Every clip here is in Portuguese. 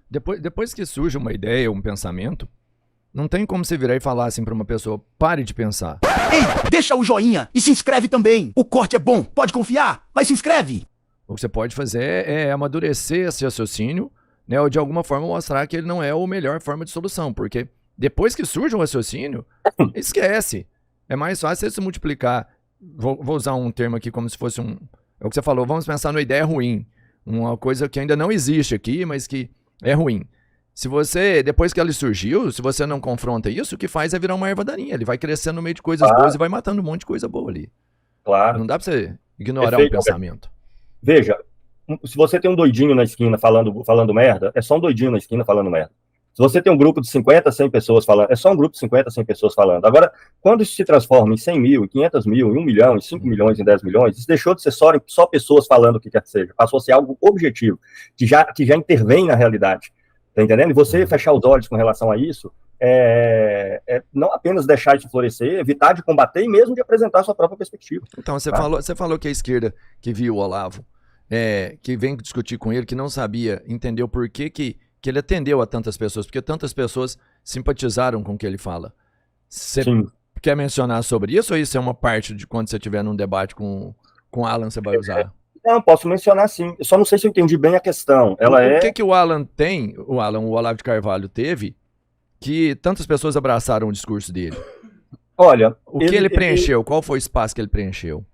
Depois que surge uma ideia, um pensamento, não tem como você virar e falar assim pra uma pessoa, pare de pensar. Ei, deixa o joinha e se inscreve também. O corte é bom, pode confiar, mas se inscreve. O que você pode fazer é amadurecer esse raciocínio, né, ou de alguma forma mostrar que ele não é a melhor forma de solução, porque depois que surge um raciocínio, esquece. É mais fácil você se multiplicar. Vou usar um termo aqui como se fosse é o que você falou, vamos pensar numa ideia ruim. Uma coisa que ainda não existe aqui, mas que é ruim. Se você, depois que ela surgiu, se você não confronta isso, o que faz é virar uma erva daninha. Ele vai crescendo no meio de coisas boas e vai matando um monte de coisa boa ali. Claro. Não dá pra você ignorar um pensamento. Veja, se você tem um doidinho na esquina falando merda, é só um doidinho na esquina falando merda. Se você tem um grupo de 50, 100 pessoas falando, é só um grupo de 50, 100 pessoas falando. Agora, quando isso se transforma em 100 mil, em 500 mil, em 1 milhão, em 5 milhões, em 10 milhões, isso deixou de ser só pessoas falando o que quer que seja. Passou a ser algo objetivo, que já intervém na realidade. Tá entendendo? E você fechar os olhos com relação a isso, não apenas deixar isso florescer, evitar de combater e mesmo de apresentar a sua própria perspectiva. Então, você falou que a esquerda que viu o Olavo, que vem discutir com ele, que não sabia, entendeu por que ele atendeu a tantas pessoas, porque tantas pessoas simpatizaram com o que ele fala. Você quer mencionar sobre isso, ou isso é uma parte de quando você estiver num debate com o Alan, você vai usar? Não, posso mencionar sim. Eu só não sei se eu entendi bem a questão. O que o Alan tem, o Olavo de Carvalho teve, que tantas pessoas abraçaram o discurso dele? Olha... O que ele preencheu? Qual foi o espaço que ele preencheu?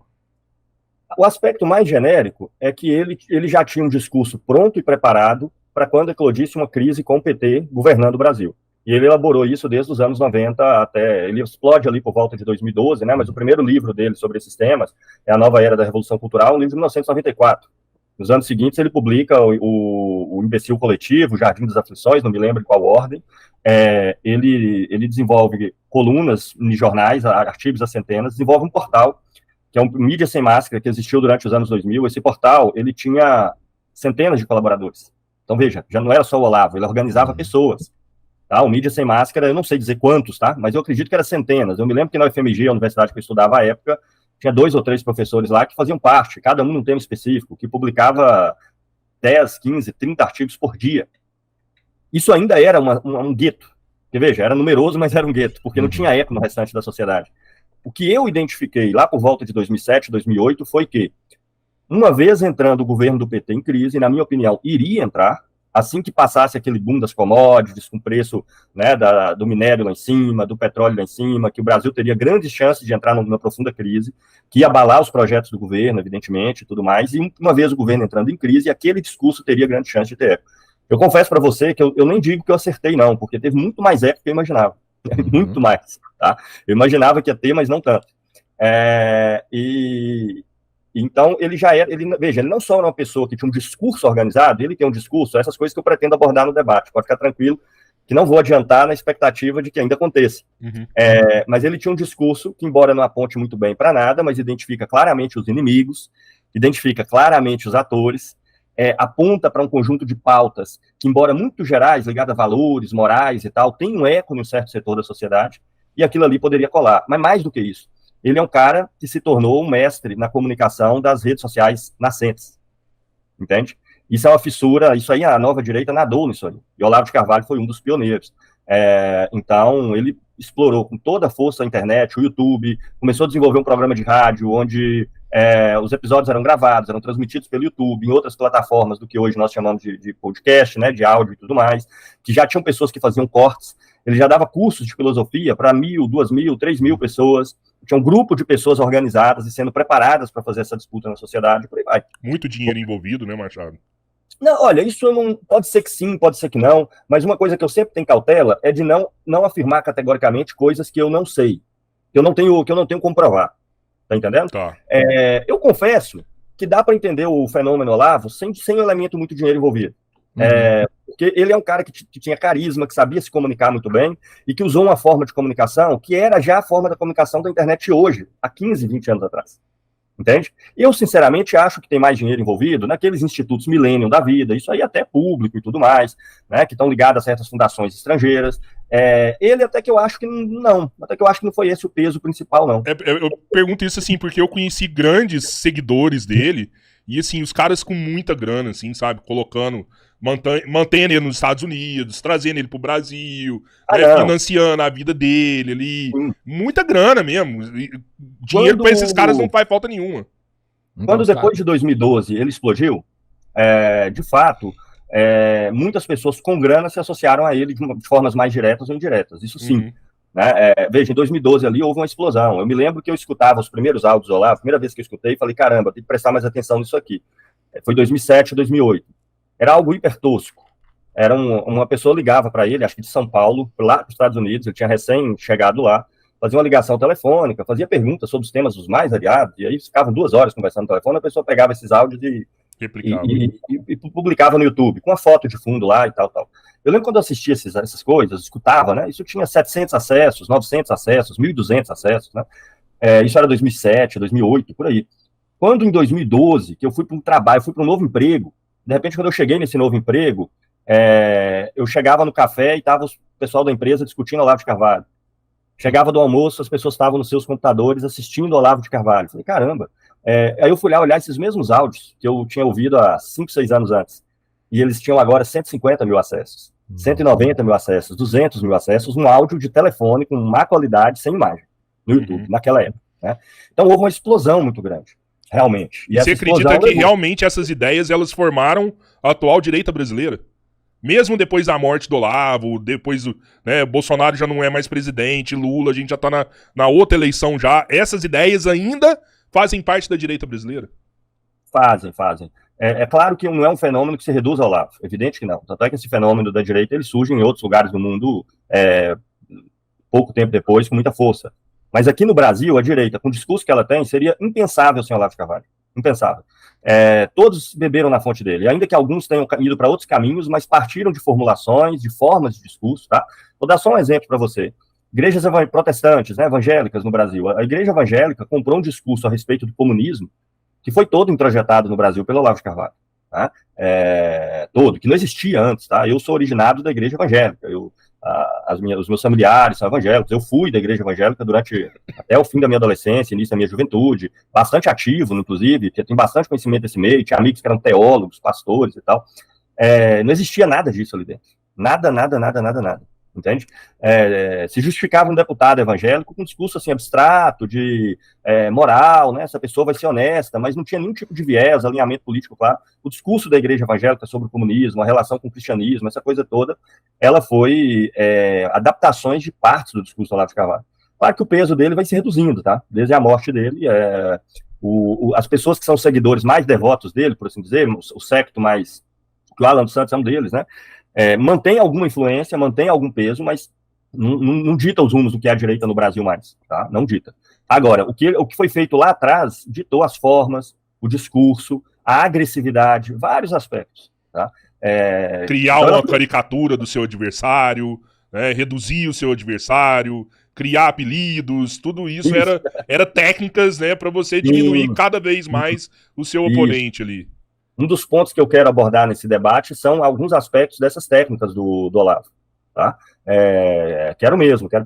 O aspecto mais genérico é que ele já tinha um discurso pronto e preparado para quando eclodisse uma crise com o PT governando o Brasil. E ele elaborou isso desde os anos 90 até... Ele explode ali por volta de 2012, né? Mas o primeiro livro dele sobre esses temas é A Nova Era da Revolução Cultural, um livro de 1994. Nos anos seguintes, ele publica o Imbecil Coletivo, o Jardim das Aflições, não me lembro em qual ordem. Ele desenvolve colunas em jornais, artigos a centenas, desenvolve um portal, que é um Mídia Sem Máscara, que existiu durante os anos 2000. Esse portal, ele tinha centenas de colaboradores. Então, veja, já não era só o Olavo, ele organizava pessoas. Tá? O Mídia Sem Máscara, eu não sei dizer quantos, tá? Mas eu acredito que era centenas. Eu me lembro que na UFMG, a universidade que eu estudava à época, tinha 2 ou 3 professores lá que faziam parte, cada um num tema específico, que publicava 10, 15, 30 artigos por dia. Isso ainda era um gueto. Porque, veja, era numeroso, mas era um gueto, porque não tinha eco no restante da sociedade. O que eu identifiquei lá por volta de 2007, 2008, foi que, uma vez entrando o governo do PT em crise, na minha opinião, iria entrar, assim que passasse aquele boom das commodities, com o preço, né, do minério lá em cima, do petróleo lá em cima, que o Brasil teria grandes chances de entrar numa profunda crise, que ia abalar os projetos do governo, evidentemente, e tudo mais, e uma vez o governo entrando em crise, aquele discurso teria grande chance de ter eco. Eu confesso para você que eu nem digo que eu acertei, não, porque teve muito mais eco do que eu imaginava. Muito mais, tá? Eu imaginava que ia ter, mas não tanto. Então, ele já era, veja, ele não só era uma pessoa que tinha um discurso organizado, ele tem um discurso, essas coisas que eu pretendo abordar no debate, pode ficar tranquilo, que não vou adiantar na expectativa de que ainda aconteça. Mas ele tinha um discurso que, embora não aponte muito bem para nada, mas identifica claramente os inimigos, identifica claramente os atores, aponta para um conjunto de pautas que, embora muito gerais, ligadas a valores, morais e tal, tem um eco em um certo setor da sociedade, e aquilo ali poderia colar. Mas mais do que isso, ele é um cara que se tornou um mestre na comunicação das redes sociais nascentes, entende? Isso é uma fissura, isso aí a nova direita nadou nisso aí, e Olavo de Carvalho foi um dos pioneiros. Então, ele explorou com toda a força a internet, o YouTube, começou a desenvolver um programa de rádio, onde os episódios eram gravados, eram transmitidos pelo YouTube, em outras plataformas do que hoje nós chamamos de podcast, né, de áudio e tudo mais, que já tinham pessoas que faziam cortes. Ele já dava cursos de filosofia para 1.000, 2.000, 3.000 pessoas. Tinha um grupo de pessoas organizadas e sendo preparadas para fazer essa disputa na sociedade, por aí vai. Muito dinheiro envolvido, né, Machado? Não, olha, isso não pode ser que sim, pode ser que não, mas uma coisa que eu sempre tenho cautela é de não afirmar categoricamente coisas que eu não sei, que eu não tenho como provar. Tá entendendo? Tá. Eu confesso que dá para entender o fenômeno Olavo sem um elemento muito dinheiro envolvido. Porque ele é um cara que tinha carisma, que sabia se comunicar muito bem e que usou uma forma de comunicação que era já a forma da comunicação da internet hoje, há 15, 20 anos atrás. Entende? Eu, sinceramente, acho que tem mais dinheiro envolvido naqueles institutos Millennium da vida, isso aí até público e tudo mais, né, que estão ligados a certas fundações estrangeiras. Ele até que eu acho que não foi esse o peso principal, não. Eu pergunto isso assim, porque eu conheci grandes seguidores dele, e assim, os caras com muita grana, assim, sabe, colocando mantendo ele nos Estados Unidos, trazendo ele pro Brasil, Ah, né, não. financiando a vida dele ali. Sim. Muita grana mesmo. Dinheiro pra esses caras não faz falta nenhuma. Então, Quando os depois caras- de 2012 ele explodiu, de fato, muitas pessoas com grana se associaram a ele de formas mais diretas ou indiretas, isso sim. Uhum. Né? Veja, em 2012 ali houve uma explosão. Eu me lembro que eu escutava os primeiros áudios do Olavo, a primeira vez que eu escutei, falei, caramba, tem que prestar mais atenção nisso aqui. Foi 2007, 2008. Era algo hiper tosco. Era uma pessoa ligava para ele, acho que de São Paulo, lá para os Estados Unidos, ele tinha recém chegado lá, fazia uma ligação telefônica, fazia perguntas sobre os temas os mais variados, e aí ficavam 2 horas conversando no telefone, a pessoa pegava esses áudios Replicava. e publicava no YouTube, com a foto de fundo lá e tal. Eu lembro quando eu assistia essas coisas, escutava, né? Isso tinha 700 acessos, 900 acessos, 1.200 acessos, né? Isso era 2007, 2008, por aí. Quando em 2012, que eu fui para um trabalho, fui para um novo emprego, de repente quando eu cheguei nesse novo emprego, eu chegava no café e tava o pessoal da empresa discutindo Olavo de Carvalho. Chegava do almoço, as pessoas estavam nos seus computadores assistindo Olavo de Carvalho. Falei, caramba. Aí eu fui lá olhar esses mesmos áudios que eu tinha ouvido há 5, 6 anos antes. E eles tinham agora 150 mil acessos, 190 mil acessos, 200 mil acessos, um áudio de telefone com má qualidade, sem imagem, no YouTube, naquela época. Né? Então houve uma explosão muito grande, realmente. E você acredita que realmente essas ideias elas formaram a atual direita brasileira? Mesmo depois da morte do Olavo, depois Bolsonaro já não é mais presidente, Lula, a gente já tá na outra eleição já, essas ideias ainda fazem parte da direita brasileira? Fazem. É claro que não é um fenômeno que se reduz ao Olavo, evidente que não. Tanto é que esse fenômeno da direita ele surge em outros lugares do mundo pouco tempo depois, com muita força. Mas aqui no Brasil, a direita, com o discurso que ela tem, seria impensável sem Olavo de Carvalho. Impensável. Todos beberam na fonte dele, ainda que alguns tenham ido para outros caminhos, mas partiram de formulações, de formas de discurso, tá? Vou dar só um exemplo para você. Igrejas protestantes, né, evangélicas no Brasil. A igreja evangélica comprou um discurso a respeito do comunismo que foi todo introjetado no Brasil pelo Olavo de Carvalho. Tá? Todo, que não existia antes. Tá? Eu sou originado da igreja evangélica. Os meus familiares são evangélicos. Eu fui da igreja evangélica até o fim da minha adolescência, início da minha juventude, bastante ativo, inclusive, porque tenho bastante conhecimento desse meio, tinha amigos que eram teólogos, pastores e tal. Não existia nada disso ali dentro. Nada. Entende? Se justificava um deputado evangélico com um discurso assim abstrato, de moral, né? Essa pessoa vai ser honesta, mas não tinha nenhum tipo de viés, alinhamento político, claro. O discurso da igreja evangélica sobre o comunismo, a relação com o cristianismo, essa coisa toda, ela foi adaptações de partes do discurso do Olavo de Carvalho. Claro que o peso dele vai se reduzindo, tá? Desde a morte dele, as pessoas que são seguidores mais devotos dele, por assim dizer, o secto mais... O Alan dos Santos é um deles, né? Mantém alguma influência, mantém algum peso, mas não dita os rumos do que é a direita no Brasil mais, tá? Não dita. Agora, o que foi feito lá atrás ditou as formas, o discurso, a agressividade, vários aspectos, tá? Criar uma caricatura do seu adversário, reduzir o seu adversário, criar apelidos, tudo isso era técnicas, né, para você diminuir cada vez mais o seu oponente ali. Um dos pontos que eu quero abordar nesse debate são alguns aspectos dessas técnicas do Olavo. Tá? Quero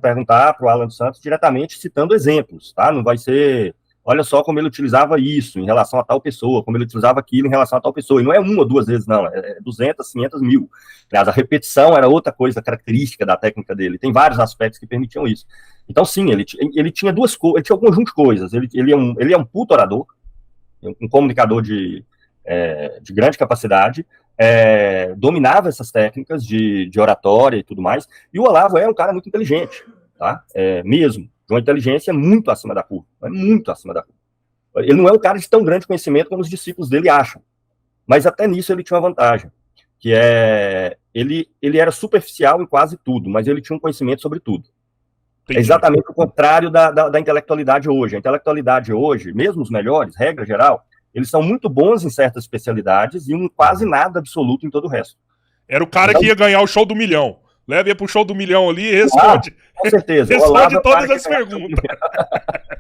perguntar para o Alan dos Santos diretamente, citando exemplos. Tá? Não vai ser, olha só como ele utilizava isso em relação a tal pessoa, como ele utilizava aquilo em relação a tal pessoa. E não é 1 ou 2 vezes, não. 200, 500 mil. Aliás, a repetição era outra coisa característica da técnica dele. Tem vários aspectos que permitiam isso. Então, sim, ele tinha ele tinha um conjunto de coisas. Ele é um puto orador, um comunicador de grande capacidade, dominava essas técnicas de oratória e tudo mais, e o Olavo é um cara muito inteligente, tá? Mesmo, de uma inteligência muito acima da curva, muito acima da curva. Ele não é um cara de tão grande conhecimento como os discípulos dele acham, mas até nisso ele tinha uma vantagem, que ele era superficial em quase tudo, mas ele tinha um conhecimento sobre tudo. Entendi. É exatamente o contrário da intelectualidade hoje. A intelectualidade hoje, mesmo os melhores, regra geral, eles são muito bons em certas especialidades e quase nada absoluto em todo o resto. Era o cara que ia ganhar o show do milhão. Leva ele pro show do milhão ali e responde. Com certeza. Responde todas as perguntas.